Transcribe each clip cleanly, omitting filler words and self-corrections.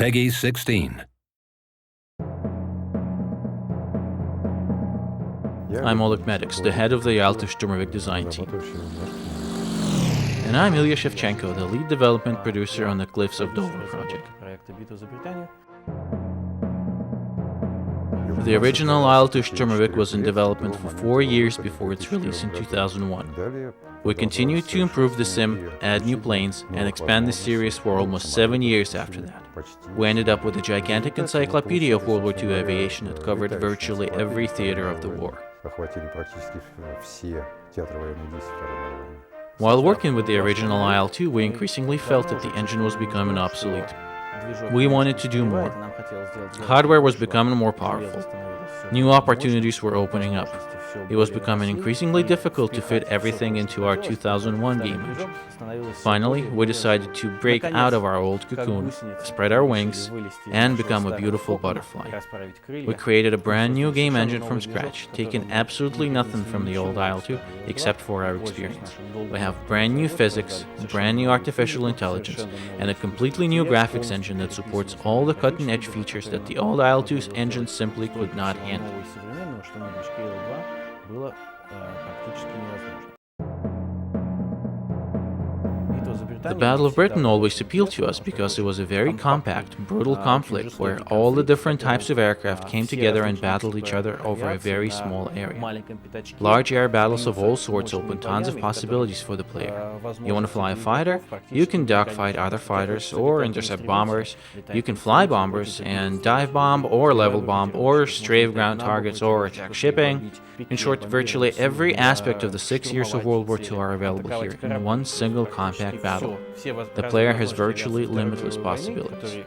Peggy 16. I'm Oleg Maddox, the head of the Sturmovik design team. And I'm Ilya Shevchenko, the lead development producer on the Cliffs of Dover project. The original Sturmovik was in development for 4 years before its release in 2001. We continued to improve the sim, add new planes, and expand the series for almost 7 years after that. We ended up with a gigantic encyclopedia of World War II aviation that covered virtually every theater of the war. While working with the original IL-2, we increasingly felt that the engine was becoming obsolete. We wanted to do more. Hardware was becoming more powerful. New opportunities were opening up. It was becoming increasingly difficult to fit everything into our 2001 game engine. Finally, we decided to break out of our old cocoon, spread our wings, and become a beautiful butterfly. We created a brand new game engine from scratch, taking absolutely nothing from the old IL-2 except for our experience. We have brand new physics, brand new artificial intelligence, and a completely new graphics engine that supports all the cutting-edge features that the old IL-2's engine simply could not handle. The Battle of Britain always appealed to us because it was a very compact, brutal conflict where all the different types of aircraft came together and battled each other over a very small area. Large air battles of all sorts open tons of possibilities for the player. You want to fly a fighter? You can dogfight other fighters or intercept bombers. You can fly bombers and dive bomb or level bomb or strafe ground targets or attack shipping. In short, virtually every aspect of the 6 years of World War II are available here in one single compact battle. The player has virtually limitless possibilities.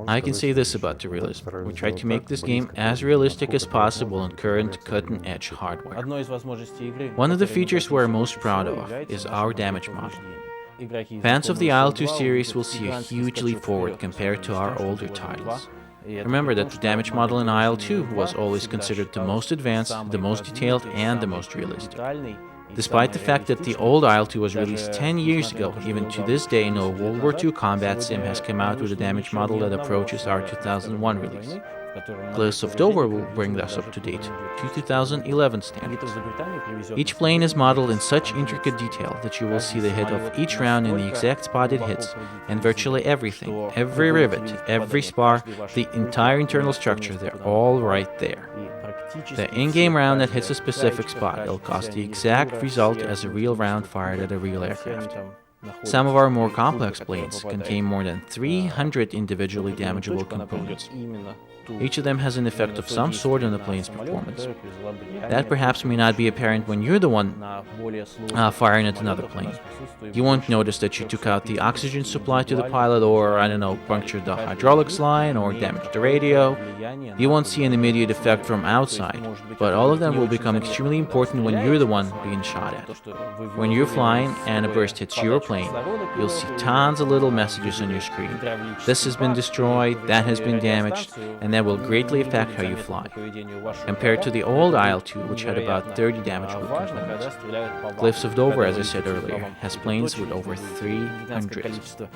I can say this about the Realism. We tried to make this game as realistic as possible on current cutting-edge hardware. One of the features we're most proud of is our damage model. Fans of the IL-2 series will see a huge leap forward compared to our older titles. Remember that the damage model in IL-2 was always considered the most advanced, the most detailed, and the most realistic. Despite the fact that the old IL-2 was released 10 years ago, even to this day no World War II combat sim has come out with a damage model that approaches our 2001 release. Cliffs of Dover will bring us up to date to 2011 standards. Each plane is modeled in such intricate detail that you will see the hit of each round in the exact spot it hits, and virtually everything, every rivet, every spar, the entire internal structure, they're all right there. The in-game round that hits a specific spot will cost the exact result as a real round fired at a real aircraft. Some of our more complex planes contain more than 300 individually damageable components. Each of them has an effect of some sort on the plane's performance. That perhaps may not be apparent when you're the one firing at another plane. You won't notice that you took out the oxygen supply to the pilot or, punctured the hydraulics line or damaged the radio. You won't see an immediate effect from outside, but all of them will become extremely important when you're the one being shot at. When you're flying and a burst hits your plane, you'll see tons of little messages on your screen. This has been destroyed, that has been damaged, and that will greatly affect how you fly. Compared to the old IL-2, which had about 30 damageable components, Cliffs of Dover, as I said earlier, has planes with over 300.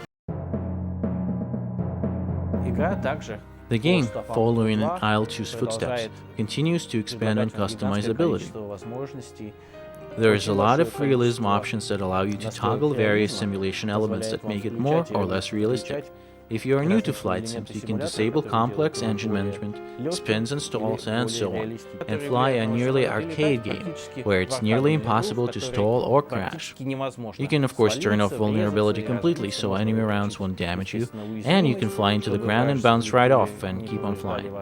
The game, following in IL-2's footsteps, continues to expand on customizability. There is a lot of realism options that allow you to toggle various simulation elements that make it more or less realistic. If you are new to flight sims, you can disable complex engine management, spins and stalls, and so on, and fly a nearly arcade game, where it's nearly impossible to stall or crash. You can of course turn off vulnerability completely so enemy rounds won't damage you, and you can fly into the ground and bounce right off and keep on flying.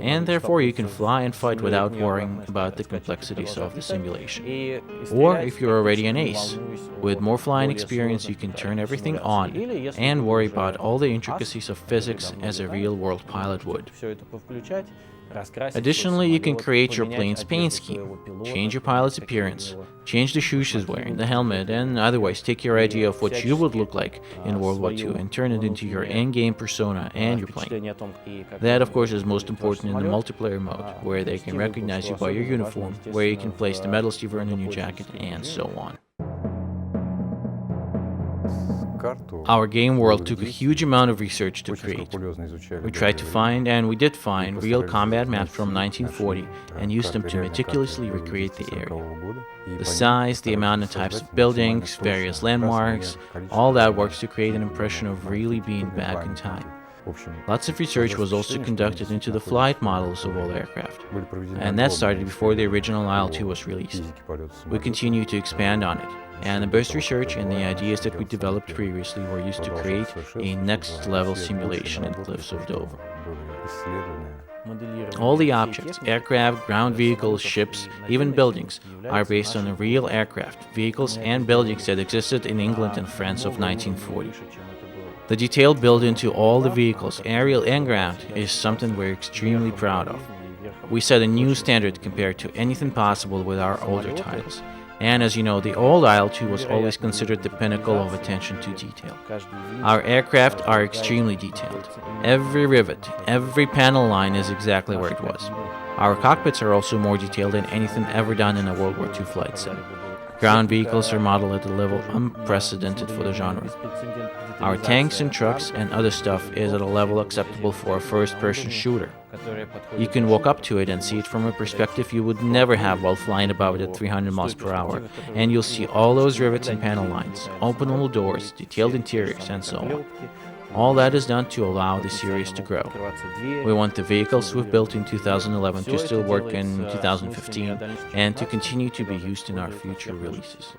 And therefore you can fly and fight without worrying about the complexities of the simulation. Or if you're already an ace, with more flying experience you can turn everything on and worry about all the intricacies of physics as a real-world pilot would. Additionally, you can create your plane's paint scheme, change your pilot's appearance, change the shoes she's wearing, the helmet, and otherwise take your idea of what you would look like in World War II and turn it into your in-game persona and your plane. That, of course, is most important in the multiplayer mode, where they can recognize you by your uniform, where you can place the medals you've earned on your jacket, and so on. Our game world took a huge amount of research to create. We tried to find, and we did find, real combat maps from 1940 and used them to meticulously recreate the area. The size, the amount and types of buildings, various landmarks, all that works to create an impression of really being back in time. Lots of research was also conducted into the flight models of all aircraft, and that started before the original IL-2 was released. We continue to expand on it, and the best research and the ideas that we developed previously were used to create a next-level simulation in Cliffs of Dover. All the objects, aircraft, ground vehicles, ships, even buildings, are based on the real aircraft, vehicles and buildings that existed in England and France of 1940. The detail built into all the vehicles, aerial and ground, is something we're extremely proud of. We set a new standard compared to anything possible with our older titles. And as you know, the old IL-2 was always considered the pinnacle of attention to detail. Our aircraft are extremely detailed. Every rivet, every panel line is exactly where it was. Our cockpits are also more detailed than anything ever done in a World War II flight sim. Ground vehicles are modeled at a level unprecedented for the genre. Our tanks and trucks and other stuff is at a level acceptable for a first-person shooter. You can walk up to it and see it from a perspective you would never have while flying above it at 300 miles per hour, and you'll see all those rivets and panel lines, open little doors, detailed interiors, and so on. All that is done to allow the series to grow. We want the vehicles we've built in 2011 to still work in 2015 and to continue to be used in our future releases.